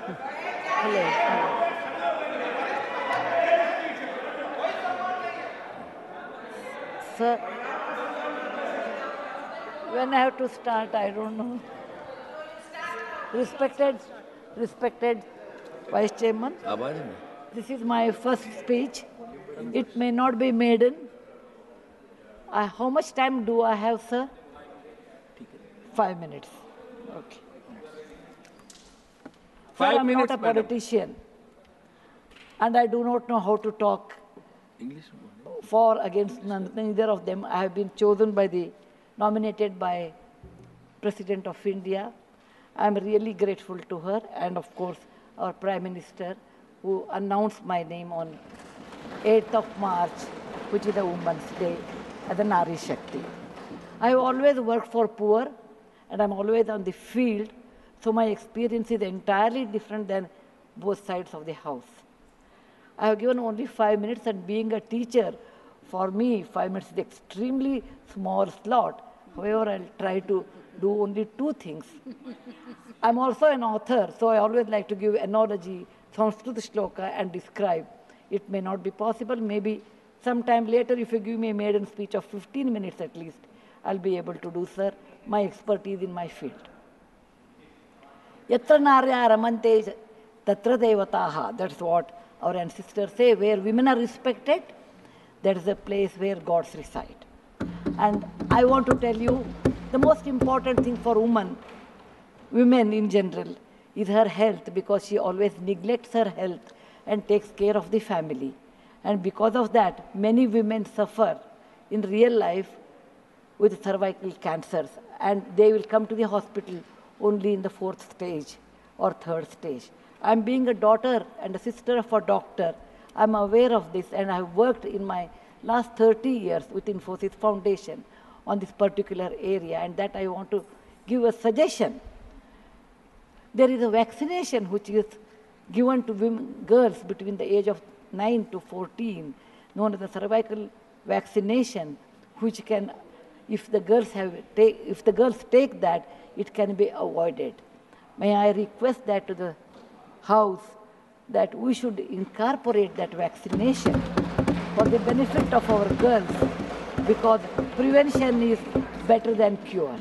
Hello. Hello. Sir, when I have to start, I don't know. Respected, respected Vice Chairman, this is my first speech. It may not be maiden. How much time do I have, sir? 5 minutes. Okay. Sir, Five I'm minutes, not a madam. politician, and I do not know how to talk English. for against neither of them. I have been chosen by nominated by President of India. I am really grateful to her, and of course our Prime Minister, who announced my name on 8th of March, which is the Women's Day, as a Nari Shakti. I have always worked for poor, and I'm always on the field, so my experience is entirely different than both sides of the house. I have given only 5 minutes, and being a teacher, for me, 5 minutes is extremely small slot. However, I'll try to do only two things. I'm also an author, so I always like to give analogy, Sanskrit shloka, and describe. It may not be possible. Maybe sometime later, if you give me a maiden speech of 15 minutes at least, I'll be able to do, sir, my expertise in my field. Yatra narya ramante tatra devataha. That's what our ancestors say. Where women are respected, that is the place where gods reside. And I want to tell you, the most important thing for women in general, is her health, because she always neglects her health and takes care of the family. And because of that, many women suffer in real life with cervical cancers, and they will come to the hospital only in the 4th stage or 3rd stage. I'm being a daughter and a sister of a doctor. I'm aware of this, and I've worked in my last 30 years with Infosys Foundation on this particular area, and that I want to give a suggestion. There is a vaccination which is given to girls between the age of 9 to 14, known as the cervical vaccination, which can, if the girls take that, it can be avoided. May I request that to the House, that we should incorporate that vaccination for the benefit of our girls, because prevention is better than cure.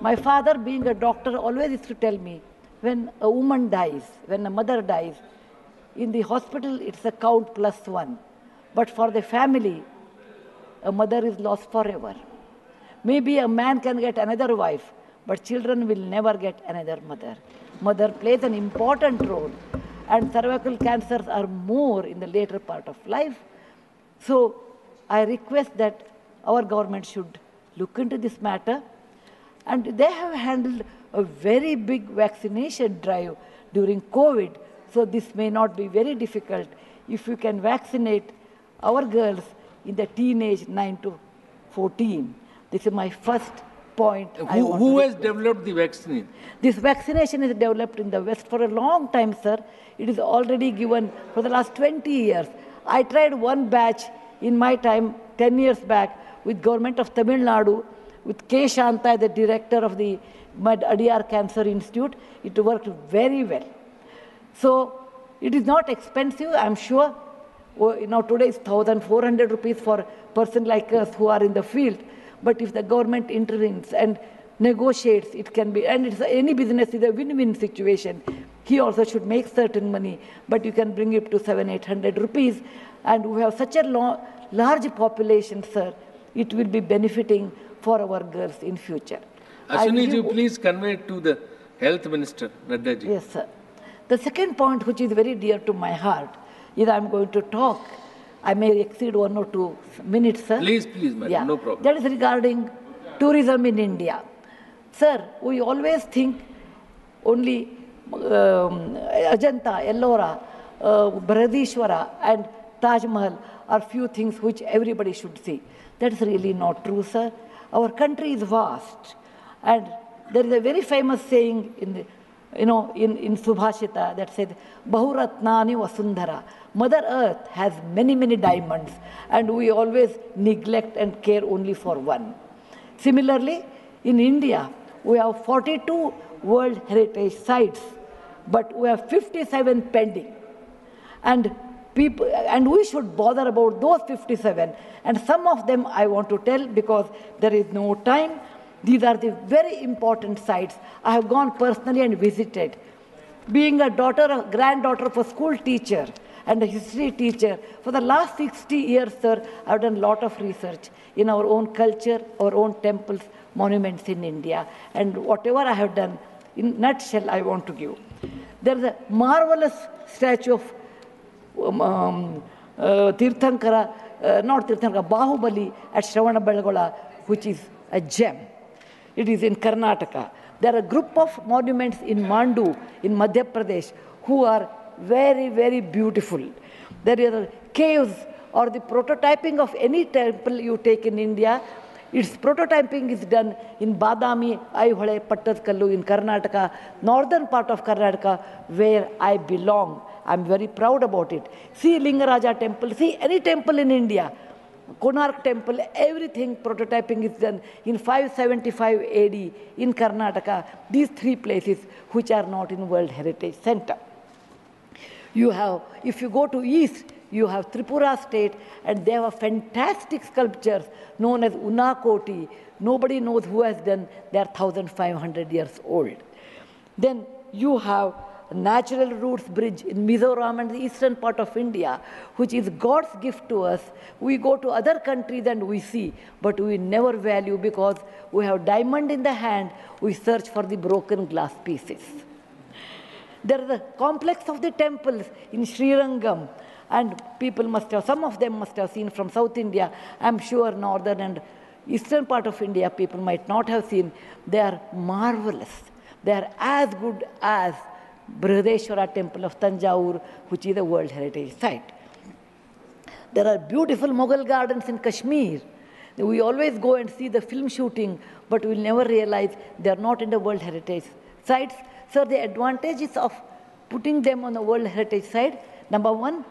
My father, being a doctor, always used to tell me, when a woman dies, when a mother dies, in the hospital it's a count +1. But for the family, a mother is lost forever. Maybe a man can get another wife, but children will never get another mother. Mother plays an important role, and cervical cancers are more in the later part of life. So I request that our government should look into this matter. And they have handled a very big vaccination drive during COVID, so this may not be very difficult if you can vaccinate our girls in the teenage 9 to 14. This is my first point. Who has developed the vaccine? This vaccination is developed in the West for a long time, sir. It is already given for the last 20 years. I tried one batch in my time, 10 years back, with government of Tamil Nadu, with K. Shanta, the director of the Adiyar Cancer Institute. It worked very well. So it is not expensive, I'm sure. Now today is 1,400 rupees for a person like us who are in the field. But if the government intervenes and negotiates, it can be, and any business is a win-win situation. He also should make certain money, but you can bring it to 700-800 rupees. And we have such a large population, sir, it will be benefiting for our girls in future. Ashwini ji, please convey it to the Health Minister, Nadda ji. Yes, sir. The second point, which is very dear to my heart, is I'm going to talk. I may exceed 1 or 2 minutes, sir. Please, madam, no problem. That is regarding tourism in India. Sir, we always think only Ajanta, Ellora, Brihadishwara and Taj Mahal are few things which everybody should see. That is really not true, sir. Our country is vast, and there is a very famous saying in Subhashita that says, Bahuratnani Vasundhara. Mother Earth has many, many diamonds, and we always neglect and care only for one. Similarly, in India, we have 42 World Heritage Sites, but we have 57 pending. And we should bother about those 57. And some of them I want to tell because there is no time. These are the very important sites. I have gone personally and visited. Being a granddaughter of a school teacher and a history teacher, for the last 60 years, sir, I have done a lot of research in our own culture, our own temples, monuments in India. And whatever I have done, in a nutshell, I want to give. There is a marvelous statue of Tirthankara, not Tirthankara, Bahubali at Shravanabelagola, which is a gem. It is in Karnataka. There are a group of monuments in Mandu, in Madhya Pradesh, who are very, very beautiful. There are caves or the prototyping of any temple you take in India. Its prototyping is done in Badami, Aihole, Pattadkallu in Karnataka, northern part of Karnataka, where I belong. I'm very proud about it. See Lingaraja temple, see any temple in India, Konark temple, everything prototyping is done in 575 AD in Karnataka. These three places which are not in World Heritage Center. You have, if you go to east, you have Tripura state, and they have fantastic sculptures known as Unakoti. Nobody knows who has done. They are 1,500 years old. Then you have Natural Roots Bridge in Mizoram and the eastern part of India, which is God's gift to us. We go to other countries and we see, but we never value because we have diamond in the hand, we search for the broken glass pieces. There is a complex of the temples in Srirangam, and people must have, some of them must have seen from South India. I'm sure northern and eastern part of India people might not have seen. They are marvelous. They are as good as Brihadeshwara temple of Tanjore, which is a World Heritage Site. There are beautiful Mughal gardens in Kashmir. We always go and see the film shooting, but we'll never realize they are not in the World Heritage Sites. So the advantages of putting them on the World Heritage Site, number one,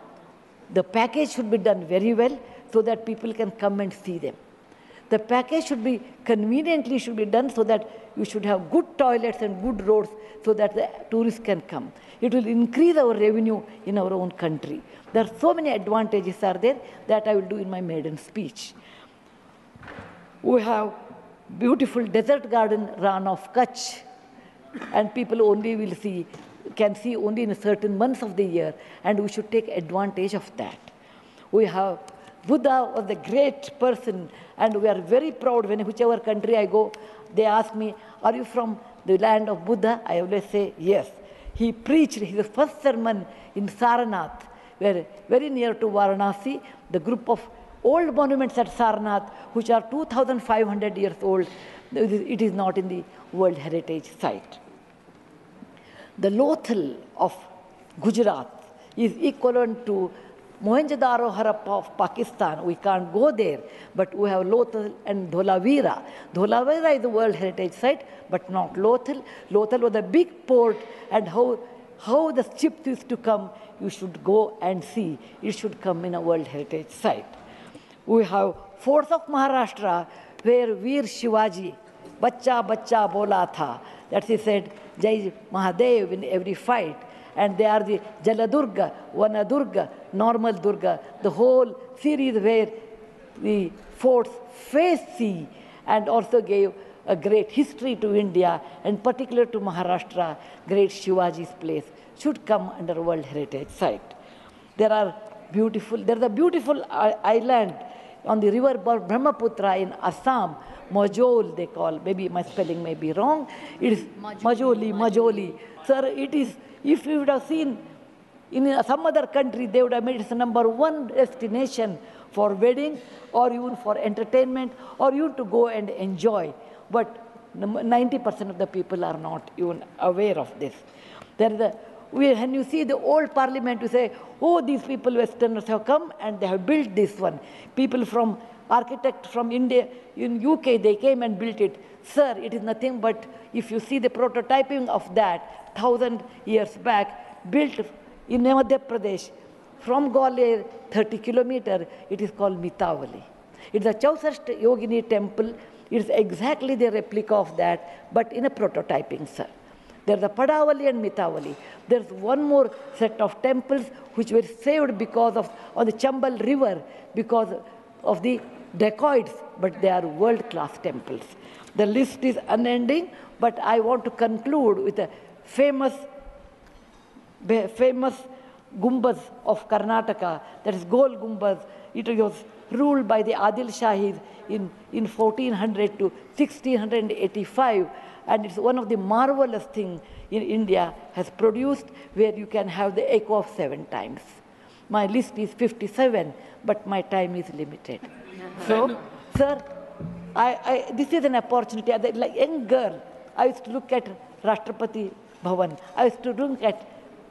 the package should be done very well so that people can come and see them. The package should be conveniently should be done so that you should have good toilets and good roads so that the tourists can come. It will increase our revenue in our own country. There are so many advantages are there that I will do in my maiden speech. We have beautiful desert garden Ran of Kutch, and people only will see, can see only in certain months of the year, and we should take advantage of that. We have Buddha was a great person, and we are very proud when whichever country I go, they ask me, are you from the land of Buddha? I always say, yes. He preached his first sermon in Sarnath, where very near to Varanasi, the group of old monuments at Sarnath, which are 2,500 years old, it is not in the World Heritage Site. The Lothal of Gujarat is equivalent to Mohenjo-daro Harappa of Pakistan. We can't go there, but we have Lothal and Dholavira. Dholavira is a World Heritage Site, but not Lothal. Lothal was a big port, and how the ships used to come, you should go and see. It should come in a World Heritage Site. We have forts of Maharashtra, where Veer Shivaji, Bachcha Bachcha Bola Tha, that he said, Jai Mahadev in every fight. And they are the Jaladurga, Vanadurga, Normal Durga, the whole series where the forts face sea and also gave a great history to India, and particular to Maharashtra, great Shivaji's place should come under World Heritage Site. There is a beautiful island on the river Brahmaputra in Assam, Majol they call, maybe my spelling may be wrong. It is Majoli. Sir, it is, if you would have seen in some other country, they would have made it the #1 destination for wedding or even for entertainment or even to go and enjoy. But 90% of the people are not even aware of this. There is when you see the old parliament, you say, oh, these people, Westerners have come and they have built this one. People from, architect from India, in UK, they came and built it. Sir, it is nothing but, if you see the prototyping of that, 1,000 years back, built in Madhya Pradesh, from Gwalior, 30 kilometers, it is called Mitavali. It's a Chausast Yogini temple. It is exactly the replica of that, but in a prototyping, sir. There's the Padavali and Mitavali. There's one more set of temples which were saved because of on the Chambal river because of the dacoits, but they are world-class temples. The list is unending, but I want to conclude with a famous Gumbaz of Karnataka, that is Gol Gumbaz. It was ruled by the Adil Shahis in 1400 to 1685, and it's one of the marvelous things in India has produced, where you can have the echo of 7 times. My list is 57, but my time is limited. So, sir, this is an opportunity. As a young girl, I used to look at Rashtrapati Bhavan. I used to look at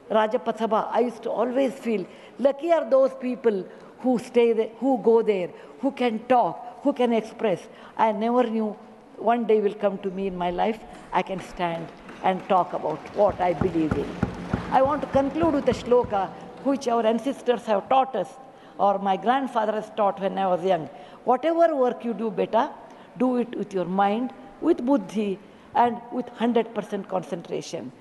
Rajpath Sabha. I used to always feel lucky are those people who stay there, who go there, who can talk, who can express. I never knew one day will come to me in my life, I can stand and talk about what I believe in. I want to conclude with a shloka which our ancestors have taught us, or my grandfather has taught when I was young. Whatever work you do, beta, do it with your mind, with buddhi, and with 100% concentration.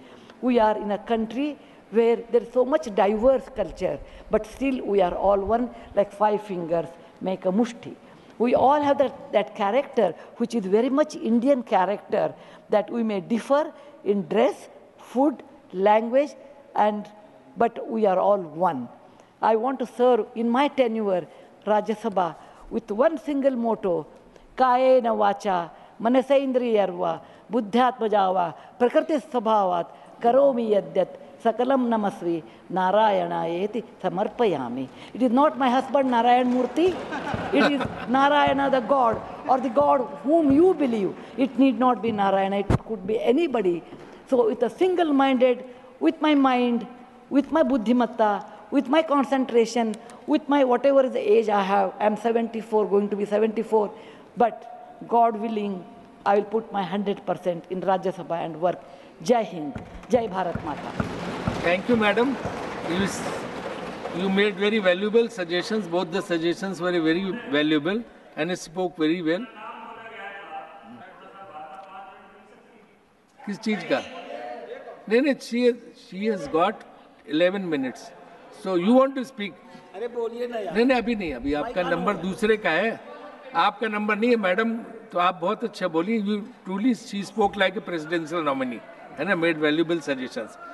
We are in a country where there is so much diverse culture, but still we are all one, like 5 fingers make a mushti. We all have that character, which is very much Indian character, that we may differ in dress, food, language, but we are all one. I want to serve in my tenure, Rajya Sabha, with one single motto, Kayena Vacha, Manasendriyarva, Buddhyatmajava, Prakriti Sabhavat, Karomi Yadyat, Sakalam Namasvi, Narayana Samarpayami. It is not my husband Narayan Murthy, it is Narayana the God, or the God whom you believe. It need not be Narayana, it could be anybody. So with a single-minded, with my mind, with my buddhimatta, with my concentration, with my whatever is the age I have, I am 74, going to be 74, but God willing, I will put my 100% in Rajya Sabha and work. Jai Hind, Jai Bharat Mata. Thank you, madam. You made very valuable suggestions. Both the suggestions were very valuable and you spoke very well. किस चीज का? नहीं, she has got 11 minutes. So you want to speak? अरे बोलिए ना यार. नहीं, अभी नहीं, अभी आपका नंबर दूसरे का है. आपका नंबर नहीं है मैडम, तो आप बहुत अच्छा बोली. You truly, she spoke like a presidential nominee and made valuable suggestions.